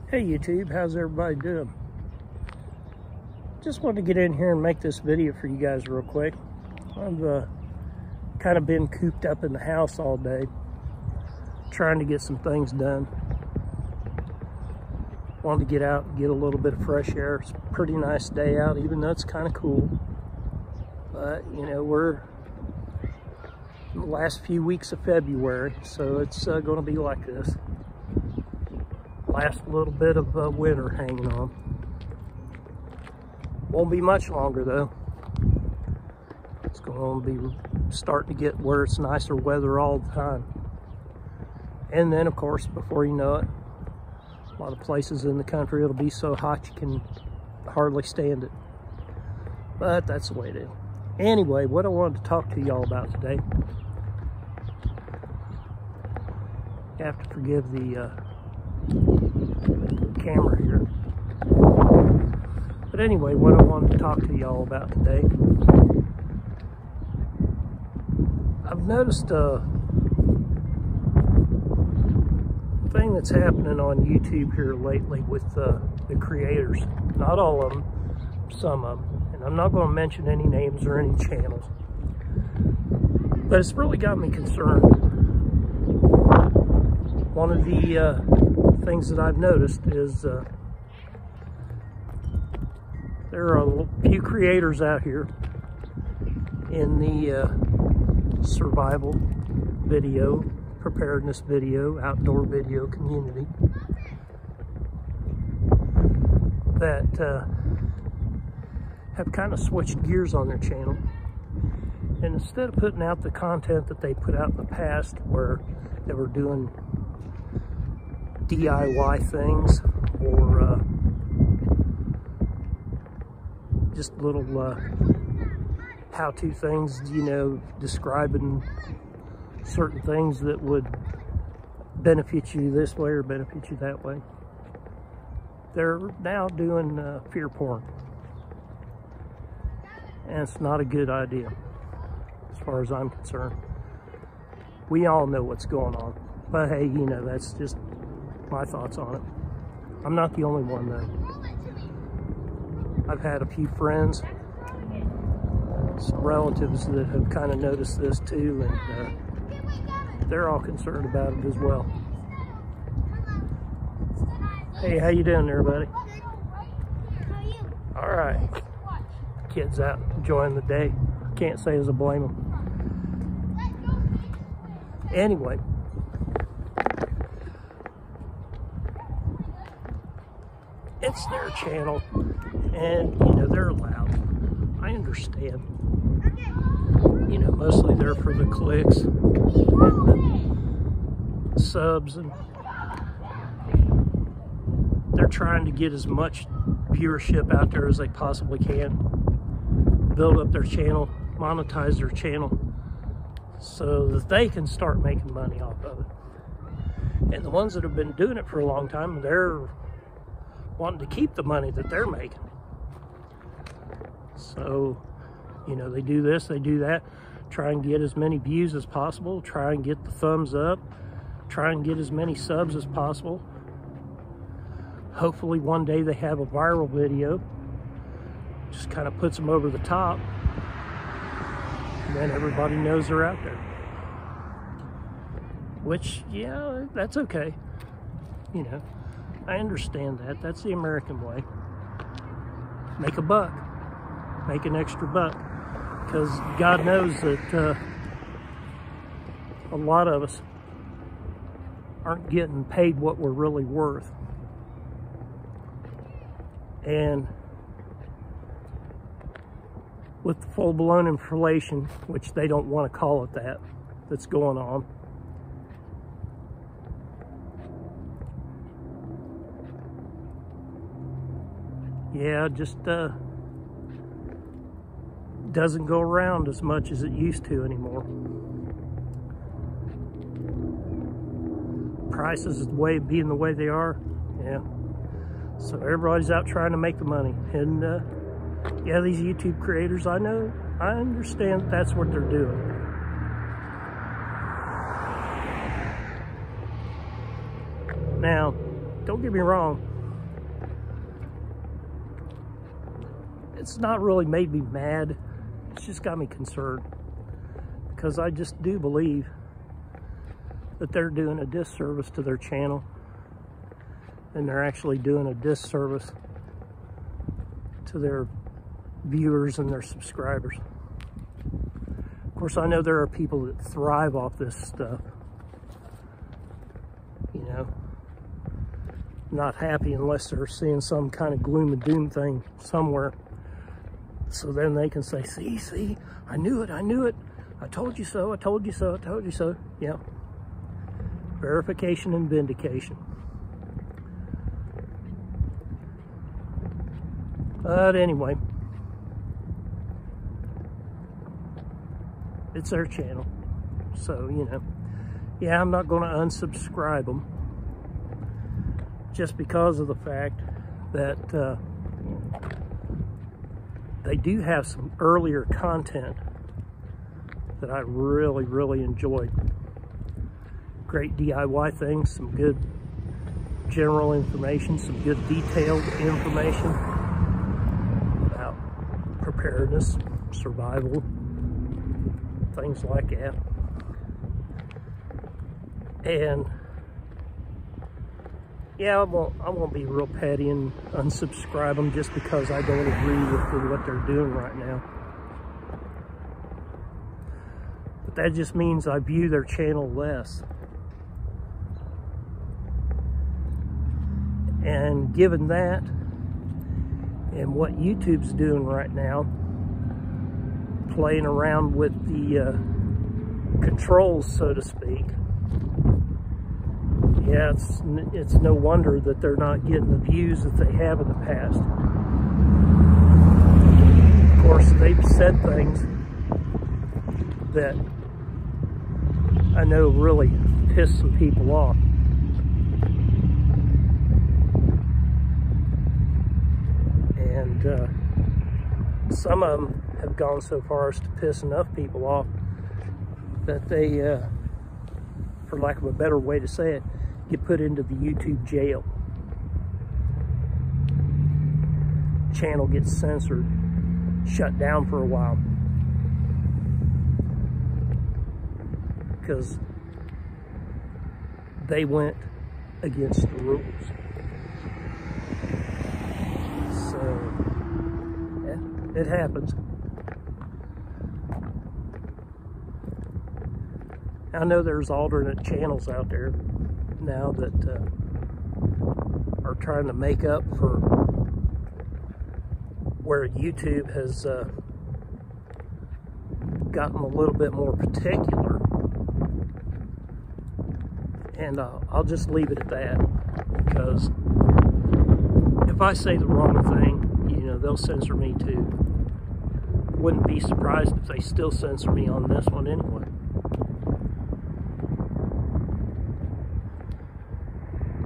Hey YouTube, how's everybody doing? Just wanted to get in here and make this video for you guys real quick. I've kind of been cooped up in the house all day, trying to get some things done. Wanted to get out and get a little bit of fresh air. It's a pretty nice day out, even though it's kind of cool. But, you know, we're in the last few weeks of February, so it's going to be like this. Last little bit of winter hanging on. Won't be much longer though. It's going to be starting to get where it's nicer weather all the time. And then of course, before you know it, a lot of places in the country it'll be so hot you can hardly stand it. But that's the way it is. Anyway, what I wanted to talk to y'all about today. You have to forgive the camera here. But anyway, what I wanted to talk to y'all about today, I've noticed a thing that's happening on YouTube here lately with the creators. Not all of them, some of them. And I'm not going to mention any names or any channels. But it's really got me concerned. One of the things that I've noticed is there are a few creators out here in the survival video, preparedness video, outdoor video community that have kind of switched gears on their channel. And instead of putting out the content that they put out in the past, where they were doing DIY things or just little how-to things, you know, describing certain things that would benefit you this way or benefit you that way. They're now doing fear porn. And it's not a good idea, as far as I'm concerned. We all know what's going on. But hey, you know, that's just my thoughts on it. I'm not the only one though. I've had a few friends, some relatives that have kind of noticed this too, and they're all concerned about it as well. Hey, how you doing there, buddy? All right. Kids out enjoying the day. Can't say as I blame them. Anyway. It's their channel, and you know, they're allowed. I understand. You know, mostly they're for the clicks and the subs, and they're trying to get as much viewership out there as they possibly can, build up their channel, monetize their channel, so that they can start making money off of it. And the ones that have been doing it for a long time, they're wanting to keep the money that they're making. So, you know, they do this, they do that, try and get as many views as possible, try and get the thumbs up, try and get as many subs as possible. Hopefully one day they have a viral video, just kind of puts them over the top, and then everybody knows they're out there. Which, yeah, that's okay, you know. I understand that. That's the American way. Make a buck. Make an extra buck. Because God knows that a lot of us aren't getting paid what we're really worth. And with the full-blown inflation, which they don't want to call it that, that's going on, yeah, just doesn't go around as much as it used to anymore. Prices being the way they are, yeah. So everybody's out trying to make the money. And yeah, these YouTube creators, I know, I understand that's what they're doing. Now, don't get me wrong, it's not really made me mad. It's just got me concerned, because I just do believe that they're doing a disservice to their channel, and they're actually doing a disservice to their viewers and their subscribers. Of course, I know there are people that thrive off this stuff, you know, not happy unless they're seeing some kind of gloom and doom thing somewhere. So then they can say, see, I knew it, I told you so, I told you so, I told you so. Yeah. Verification and vindication. But anyway, it's their channel. So, you know, yeah, I'm not going to unsubscribe them just because of the fact that they do have some earlier content that I really, really enjoyed. Great DIY things, some good general information, some good detailed information about preparedness, survival, things like that. And yeah, I won't be real petty and unsubscribe them just because I don't agree with what they're doing right now. But that just means I view their channel less. And given that, and what YouTube's doing right now, playing around with the controls, so to speak, yeah, it's no wonder that they're not getting the views that they have in the past. Of course, they've said things that I know really piss some people off. And some of them have gone so far as to piss enough people off that they, for lack of a better way to say it, get put into the YouTube jail. Channel gets censored, shut down for a while, because they went against the rules. So, yeah, it happens. I know there's alternate channels out there now that are trying to make up for where YouTube has gotten a little bit more particular, and I'll just leave it at that, because if I say the wrong thing, you know, they'll censor me too. Wouldn't be surprised if they still censor me on this one anyway.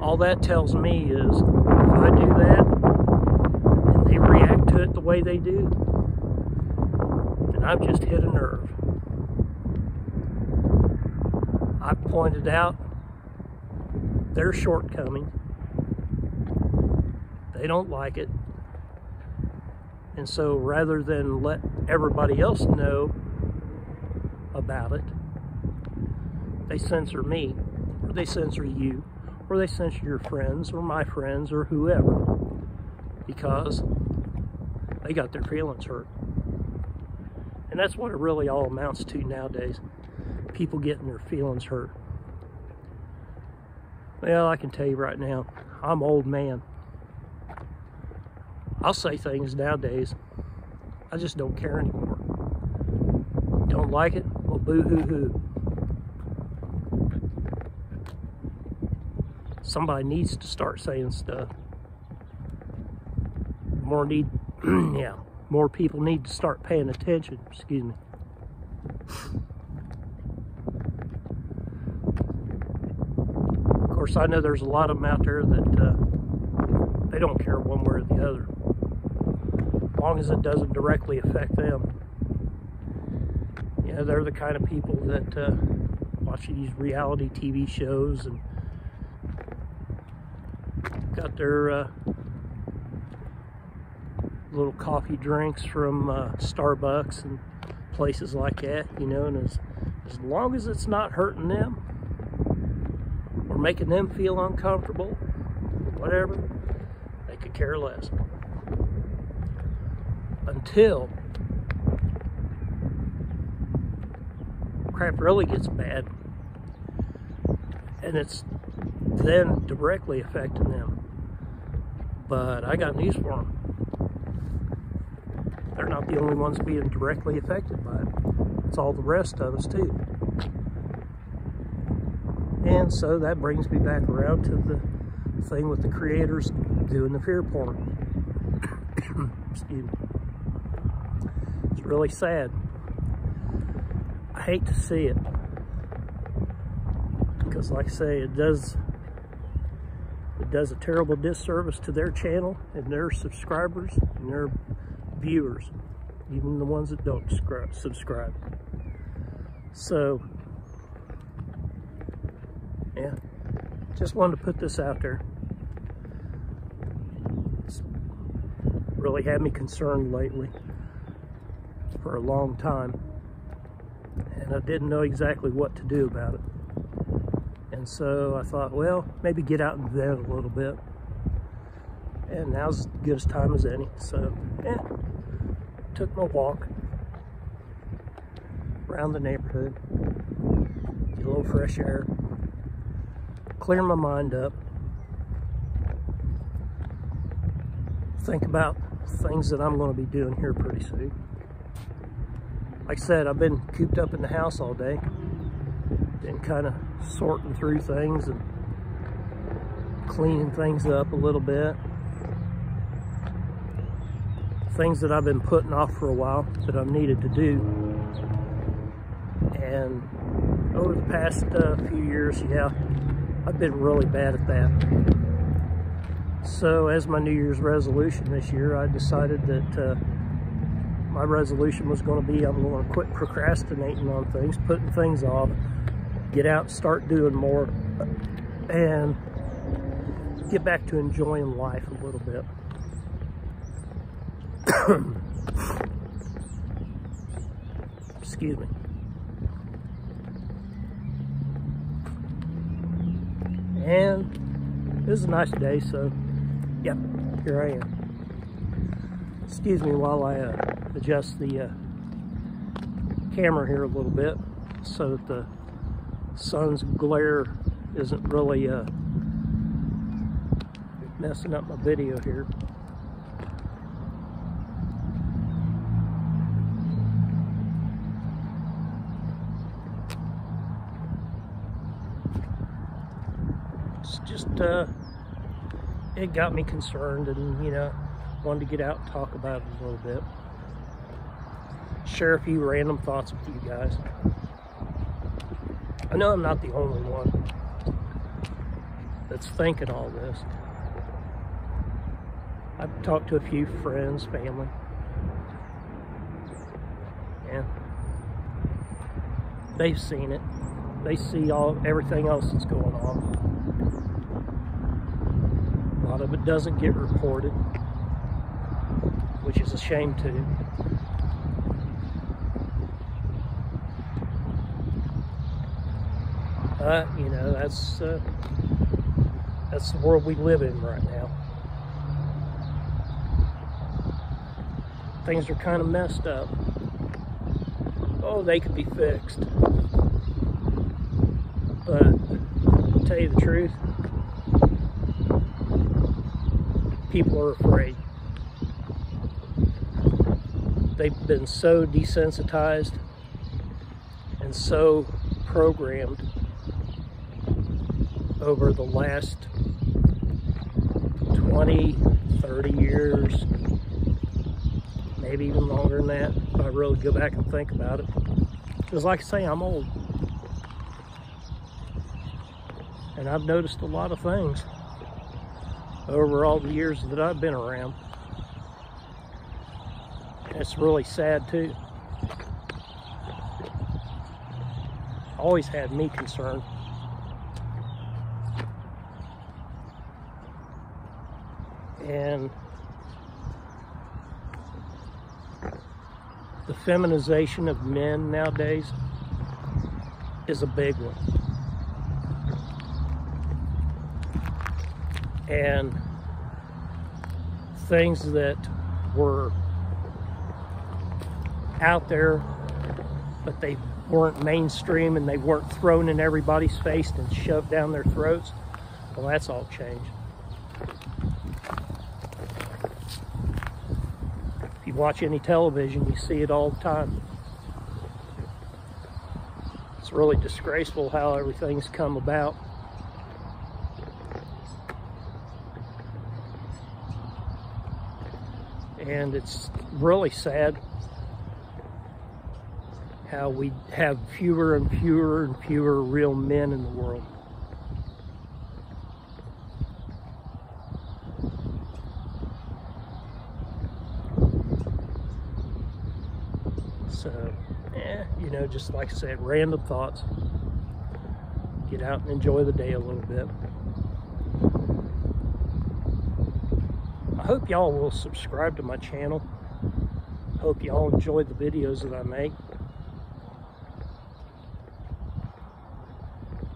All that tells me is, if I do that, and they react to it the way they do, then I've just hit a nerve. I pointed out their shortcoming. They don't like it. And so rather than let everybody else know about it, they censor me, or they censor you, or they censor your friends, or my friends, or whoever, because they got their feelings hurt. And that's what it really all amounts to nowadays. People getting their feelings hurt. Well, I can tell you right now, I'm an old man. I'll say things nowadays, I just don't care anymore. Don't like it? Well, boo-hoo-hoo. Somebody needs to start saying stuff. More people need to start paying attention. Excuse me. Of course, I know there's a lot of them out there that they don't care one way or the other, as long as it doesn't directly affect them. You know, they're the kind of people that watch these reality TV shows and got their little coffee drinks from Starbucks and places like that, you know, and as long as it's not hurting them or making them feel uncomfortable, whatever, they could care less. Until crap really gets bad and it's then directly affecting them. But I got news for them. They're not the only ones being directly affected by it. It's all the rest of us too. And so that brings me back around to the thing with the creators doing the fear porn. Excuse me. It's really sad. I hate to see it. Because like I say, it does a terrible disservice to their channel and their subscribers and their viewers, even the ones that don't subscribe. So yeah, just wanted to put this out there. It's really had me concerned lately for a long time, and I didn't know exactly what to do about it. And so I thought, well, maybe get out and vent a little bit. And now's as good a time as any. So, yeah, took my walk around the neighborhood, get a little fresh air, clear my mind up, think about things that I'm going to be doing here pretty soon. Like I said, I've been cooped up in the house all day, been kind of sorting through things and cleaning things up a little bit. Things that I've been putting off for a while that I've needed to do. And over the past few years, yeah, I've been really bad at that. So as my New Year's resolution this year, I decided that my resolution was going to be I'm going to quit procrastinating on things, putting things off, get out and start doing more, and get back to enjoying life a little bit. Excuse me. And this is a nice day, so yep, here I am. Excuse me while I adjust the camera here a little bit so that the sun's glare isn't really messing up my video here. It's just it got me concerned, and you know, wanted to get out and talk about it a little bit, share a few random thoughts with you guys. I know I'm not the only one that's thinking all this. I've talked to a few friends, family, and they've seen it. They see everything else that's going on. A lot of it doesn't get reported, which is a shame too. But you know, that's the world we live in right now. Things are kind of messed up. Oh, they could be fixed. But to tell you the truth, people are afraid. They've been so desensitized and so programmed over the last 20, 30 years, maybe even longer than that, if I really go back and think about it. Because like I say, I'm old. And I've noticed a lot of things over all the years that I've been around. And it's really sad too. Always had me concerned. And the feminization of men nowadays is a big one. And things that were out there, but they weren't mainstream and they weren't thrown in everybody's face and shoved down their throats, well, that's all changed. If you watch any television, you see it all the time. It's really disgraceful how everything's come about. And it's really sad how we have fewer and fewer and fewer real men in the world. So, you know, just like I said, random thoughts. Get out and enjoy the day a little bit. I hope y'all will subscribe to my channel. Hope y'all enjoy the videos that I make.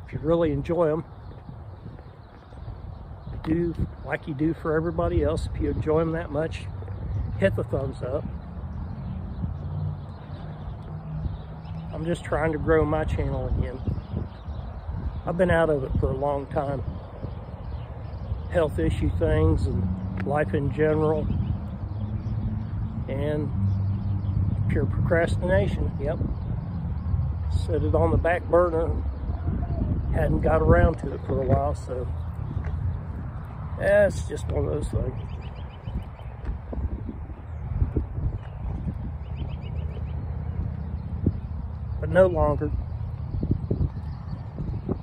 If you really enjoy them, do like you do for everybody else. If you enjoy them that much, hit the thumbs up. I'm just trying to grow my channel again. I've been out of it for a long time. Health issue things and life in general, and pure procrastination. Yep, set it on the back burner, hadn't got around to it for a while, so yeah, it's just one of those things. But no longer.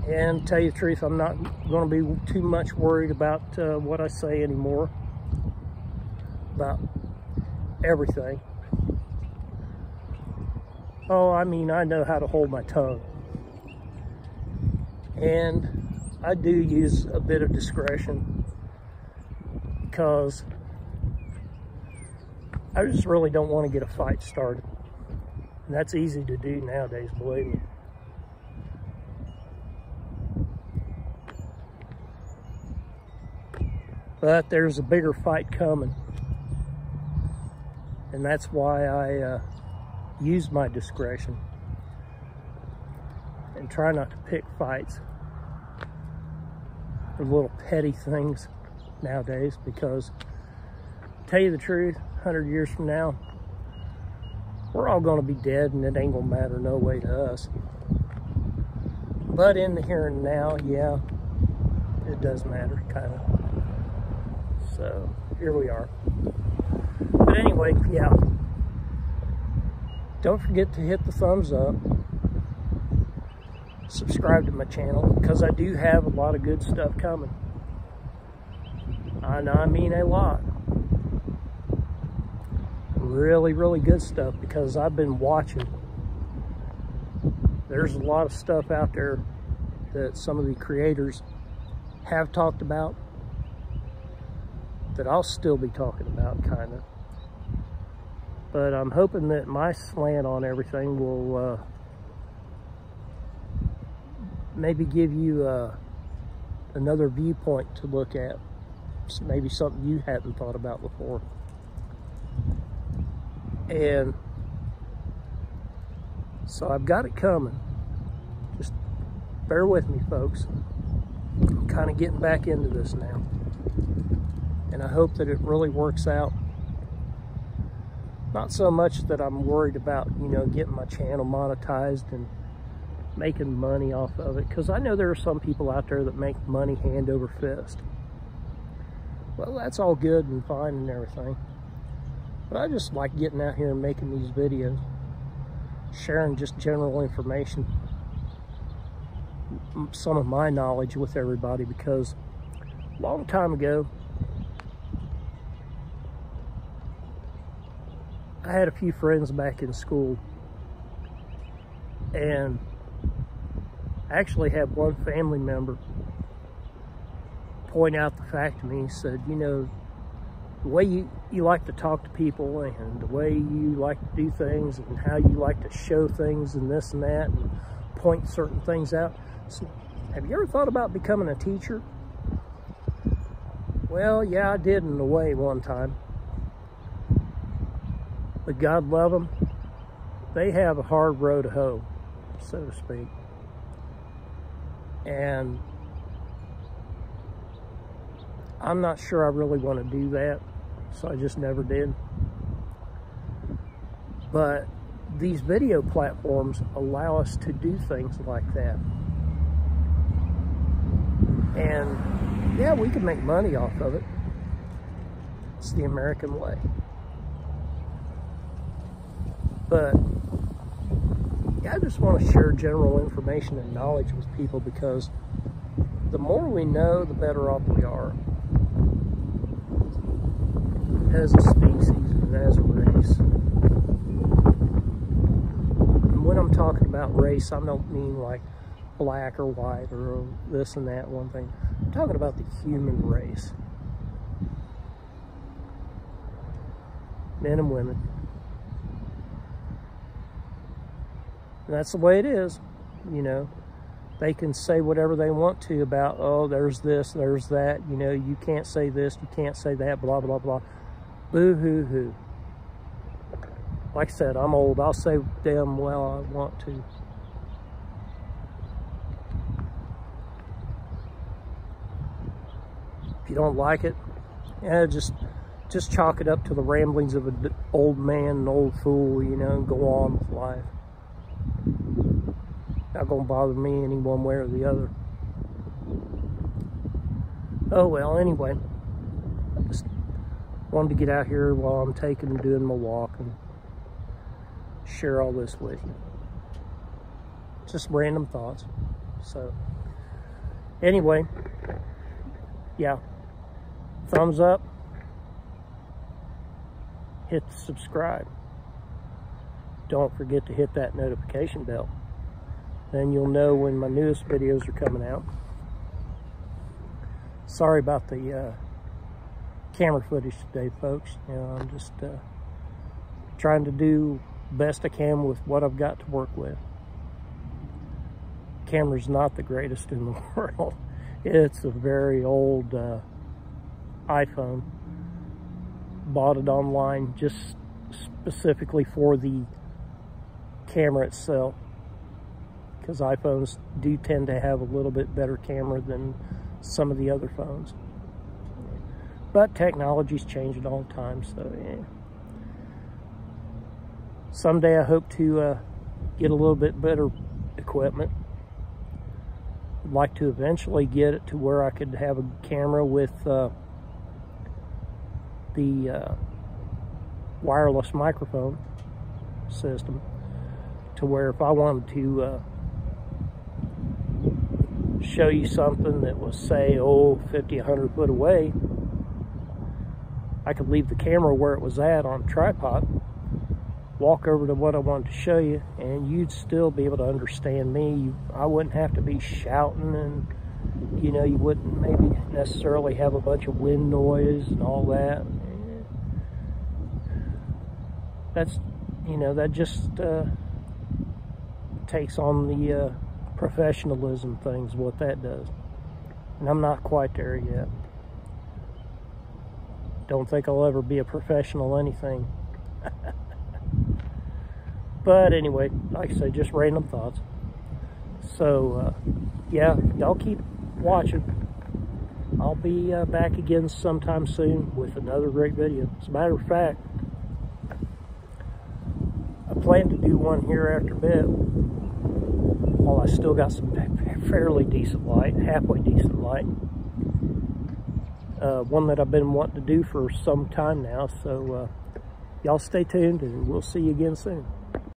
And to tell you the truth, I'm not going to be too much worried about what I say anymore. About everything. Oh, I mean, I know how to hold my tongue. And I do use a bit of discretion because I just really don't want to get a fight started. And that's easy to do nowadays, believe me. But there's a bigger fight coming. And that's why I use my discretion and try not to pick fights for little petty things nowadays, because to tell you the truth, 100 years from now, we're all going to be dead and it ain't going to matter no way to us. But in the here and now, yeah, it does matter, kind of. So here we are. But anyway, yeah, don't forget to hit the thumbs up, subscribe to my channel, because I do have a lot of good stuff coming. And I mean a lot. Really, really good stuff, because I've been watching. There's a lot of stuff out there that some of the creators have talked about that I'll still be talking about, kind of. But I'm hoping that my slant on everything will maybe give you another viewpoint to look at. Maybe something you hadn't thought about before. And so I've got it coming. Just bear with me, folks. I'm kind of getting back into this now. And I hope that it really works out. Not so much that I'm worried about, you know, getting my channel monetized and making money off of it, because I know there are some people out there that make money hand over fist. Well, that's all good and fine and everything. But I just like getting out here and making these videos, sharing just general information, some of my knowledge with everybody, because a long time ago, I had a few friends back in school, and I actually had one family member point out the fact to me. He said, you know, the way you like to talk to people, and the way you like to do things, and how you like to show things and this and that, and point certain things out. So, have you ever thought about becoming a teacher? Well, yeah, I did in a way one time. But God love them, they have a hard road to hoe, so to speak. And I'm not sure I really want to do that, so I just never did. But these video platforms allow us to do things like that. And yeah, we can make money off of it. It's the American way. But yeah, I just want to share general information and knowledge with people, because the more we know, the better off we are as a species and as a race. And when I'm talking about race, I don't mean like black or white or this and that one thing. I'm talking about the human race. Men and women. And that's the way it is, you know. They can say whatever they want to about, oh, there's this, there's that, you know, you can't say this, you can't say that, blah, blah, blah. Boo-hoo-hoo. Like I said, I'm old. I'll say damn well I want to. If you don't like it, yeah, just chalk it up to the ramblings of an old man, an old fool, you know, and go on with life. Not gonna bother me any one way or the other. Oh well, anyway, just wanted to get out here while I'm doing my walk and share all this with you. Just random thoughts. So anyway, yeah, thumbs up, hit subscribe. Don't forget to hit that notification bell. Then you'll know when my newest videos are coming out. Sorry about the camera footage today, folks. You know, I'm just trying to do best I can with what I've got to work with. Camera's not the greatest in the world. It's a very old iPhone. Bought it online just specifically for the camera itself, because iPhones do tend to have a little bit better camera than some of the other phones. But technology's changing all the time, so yeah. Someday I hope to get a little bit better equipment. I'd like to eventually get it to where I could have a camera with the wireless microphone system, to where if I wanted to show you something that was, say, 50, 100 foot away, I could leave the camera where it was at on a tripod, walk over to what I wanted to show you, and you'd still be able to understand me. I wouldn't have to be shouting, and you know, you wouldn't maybe necessarily have a bunch of wind noise and all that. That's, you know, that just takes on the professionalism things, what that does. And I'm not quite there yet. Don't think I'll ever be a professional anything. But anyway, like I say, just random thoughts. So yeah, y'all keep watching. I'll be back again sometime soon with another great video. As a matter of fact, I plan to do one here after bed while I still got some fairly decent light, halfway decent light. One that I've been wanting to do for some time now. So y'all stay tuned, and we'll see you again soon.